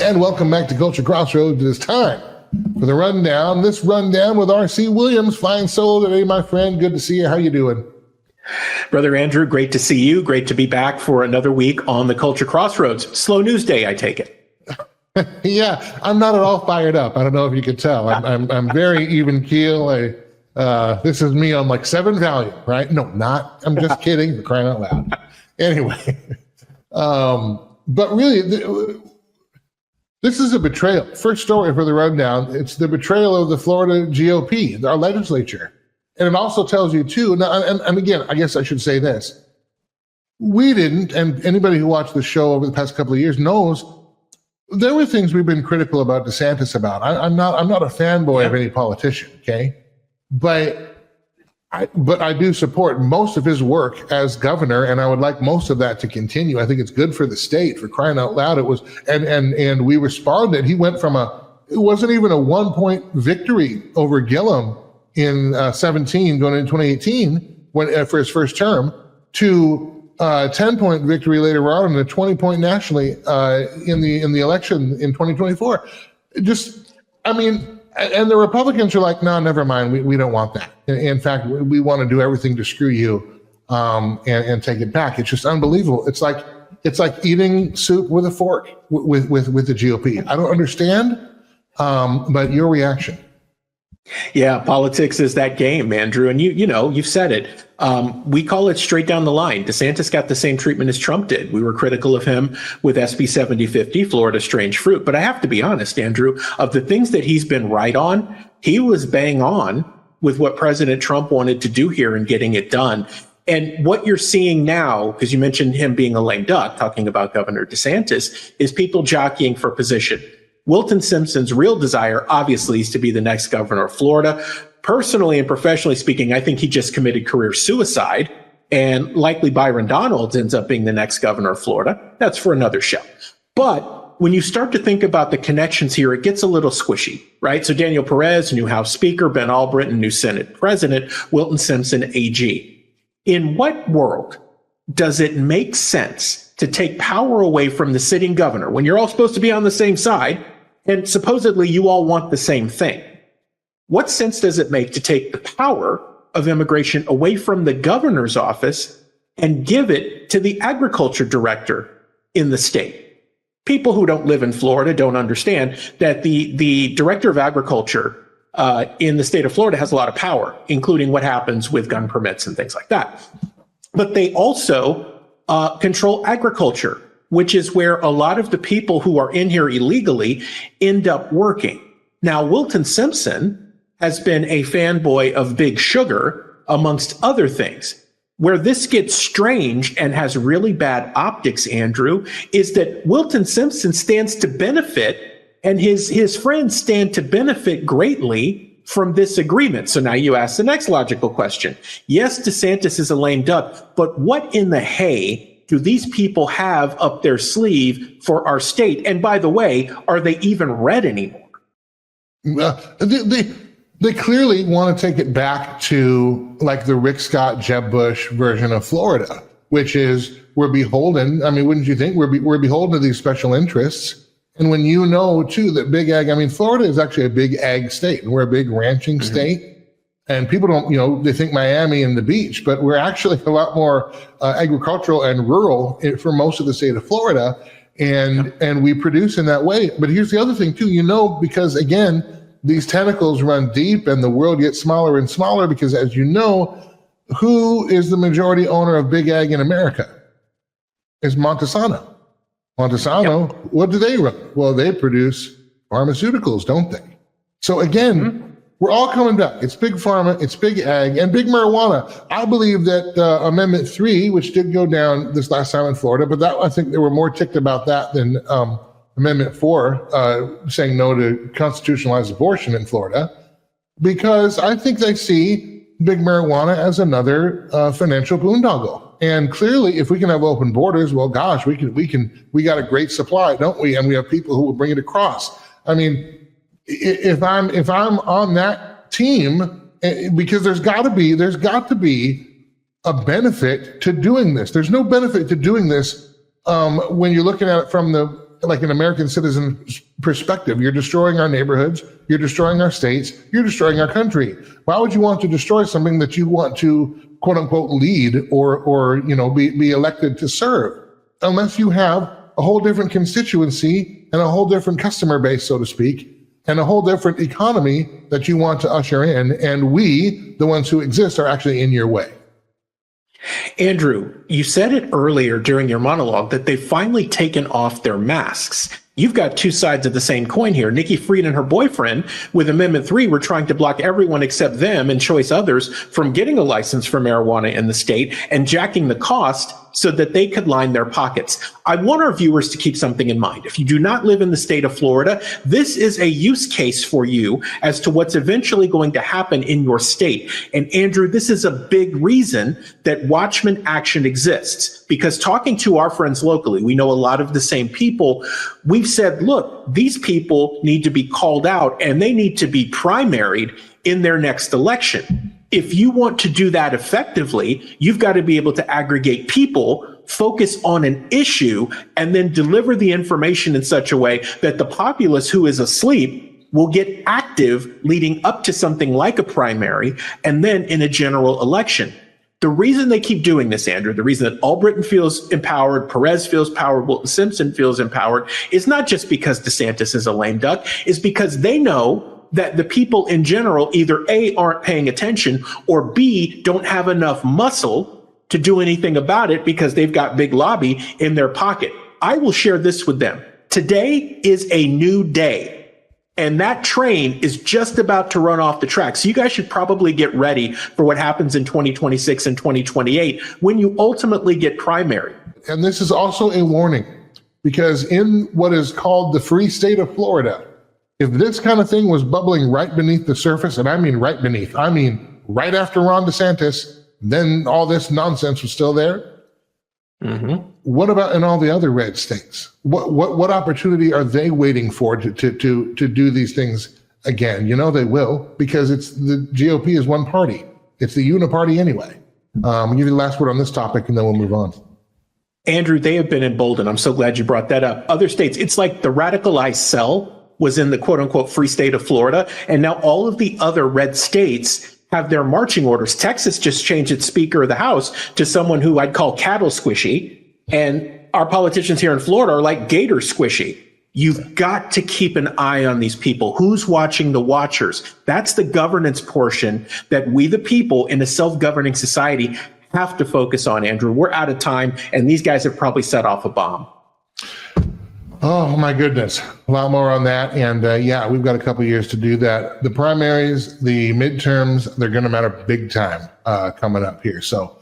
And welcome back to Culture Crossroads. It is time for the rundown. This rundown with R.C. Williams. Fine soul today, my friend. Good to see you. How you doing? Brother Andrew, great to see you. Great to be back for another week on the Culture Crossroads. Slow news day, I take it. Yeah, I'm not at all fired up. I don't know if you could tell. I'm very even keel. This is me on like 7 Valium, right? No, not. I'm just kidding. For crying out loud. Anyway, but really, this is a betrayal. First story for the rundown. It's the betrayal of the Florida GOP, our legislature. And it also tells you too, now, and again, I guess I should say this. We didn't, and anybody who watched the show over the past couple of years knows there were things we've been critical about DeSantis about. I'm not a fanboy of any politician, okay? But I do support most of his work as governor, and I would like most of that to continue. I think it's good for the state, for crying out loud. It was, and we responded. He went from it wasn't even a 1-point victory over Gillum in 17 going into 2018 for his first term to a 10-point victory later on and a 20-point nationally in the election in 2024. And the Republicans are like, no, never mind. We don't want that. In fact, we want to do everything to screw you and take it back. It's just unbelievable. It's like eating soup with a fork with the GOP. I don't understand, but your reaction. Yeah, politics is that game, Andrew. And you've said it. We call it straight down the line. DeSantis got the same treatment as Trump did. We were critical of him with SB 7050, Florida Strange Fruit. But I have to be honest, Andrew, of the things that he's been right on, he was bang on with what President Trump wanted to do here and getting it done. And what you're seeing now, because you mentioned him being a lame duck, talking about Governor DeSantis, is people jockeying for position. Wilton Simpson's real desire, obviously, is to be the next governor of Florida. Personally and professionally speaking, I think he just committed career suicide, and likely Byron Donalds ends up being the next governor of Florida. That's for another show. But when you start to think about the connections here, it gets a little squishy, right? So Daniel Perez, new House Speaker, Ben Albritton, new Senate President, Wilton Simpson, AG. In what world does it make sense to take power away from the sitting governor when you're all supposed to be on the same side? And supposedly you all want the same thing. What sense does it make to take the power of immigration away from the governor's office and give it to the agriculture director in the state? People who don't live in Florida don't understand that the director of agriculture in the state of Florida has a lot of power, including what happens with gun permits and things like that. But they also control agriculture, which is where a lot of the people who are in here illegally end up working. Now, Wilton Simpson has been a fanboy of Big Sugar, amongst other things. Where this gets strange and has really bad optics, Andrew, is that Wilton Simpson stands to benefit, and his friends stand to benefit greatly from this agreement. So now you ask the next logical question. Yes, DeSantis is a lame duck, but what in the hay do these people have up their sleeve for our state? And by the way, are they even red anymore? They clearly want to take it back to like the Rick Scott, Jeb Bush version of Florida, which is we're beholden. I mean, wouldn't you think we're beholden to these special interests? And when you know too that big ag, I mean, Florida is actually a big ag state, and we're a big ranching state. And people don't, they think Miami and the beach, but we're actually a lot more agricultural and rural for most of the state of Florida. And we produce in that way. But here's the other thing too, because again, these tentacles run deep and the world gets smaller and smaller because, as you know, who is the majority owner of big ag in America? It's Monsanto. Monsanto, What do they run? Well, they produce pharmaceuticals, don't they? So again, we're all coming back. It's big pharma, it's big ag, and big marijuana. I believe that Amendment 3, which did go down this last time in Florida, but I think they were more ticked about that than Amendment 4, saying no to constitutionalized abortion in Florida, because I think they see big marijuana as another financial boondoggle. And clearly, if we can have open borders, well, gosh, we got a great supply, don't we? And we have people who will bring it across. I mean, if I'm on that team, because there's got to be a benefit to doing this. There's no benefit to doing this when you're looking at it from the like an American citizen perspective. You're destroying our neighborhoods. You're destroying our states. You're destroying our country. Why would you want to destroy something that you want to, quote unquote, lead or be elected to serve? Unless you have a whole different constituency and a whole different customer base, so to speak, and a whole different economy that you want to usher in. And we, the ones who exist, are actually in your way. Andrew, you said it earlier during your monologue that they've finally taken off their masks. You've got two sides of the same coin here. Nikki Fried and her boyfriend, with Amendment 3, were trying to block everyone except them and choice others from getting a license for marijuana in the state and jacking the cost so that they could line their pockets. I want our viewers to keep something in mind. If you do not live in the state of Florida, this is a use case for you as to what's eventually going to happen in your state. And Andrew, this is a big reason that Watchmen action exists, because talking to our friends locally, we know a lot of the same people. We've said, look, these people need to be called out and they need to be primaried in their next election. If you want to do that effectively, you've got to be able to aggregate people, focus on an issue, and then deliver the information in such a way that the populace who is asleep will get active leading up to something like a primary and then in a general election. The reason they keep doing this, Andrew, the reason that Albritton feels empowered, Perez feels powerful, Simpson feels empowered, is not just because DeSantis is a lame duck, is because they know that the people in general either A, aren't paying attention, or B, don't have enough muscle to do anything about it because they've got big lobby in their pocket. I will share this with them. Today is a new day, and that train is just about to run off the track. So you guys should probably get ready for what happens in 2026 and 2028 when you ultimately get primary. And this is also a warning, because in what is called the free state of Florida, if this kind of thing was bubbling right beneath the surface, and I mean right beneath, I mean right after Ron DeSantis, then all this nonsense was still there. Mm-hmm. What about in all the other red states? What opportunity are they waiting for to do these things again? You know they will, because it's the GOP is one party. It's the uniparty anyway. I'll give you the last word on this topic, and then we'll move on. Andrew, they have been emboldened. I'm so glad you brought that up. Other states, it's like the radicalized cell was in the quote unquote free state of Florida. And now all of the other red states have their marching orders. Texas just changed its Speaker of the House to someone who I'd call cattle squishy. And our politicians here in Florida are like gator squishy. You've got to keep an eye on these people. Who's watching the watchers? That's the governance portion that we, the people in a self-governing society, have to focus on, Andrew. We're out of time, and these guys have probably set off a bomb. Oh, my goodness. A lot more on that. And yeah, we've got a couple years to do that. The primaries, the midterms, they're going to matter big time coming up here. So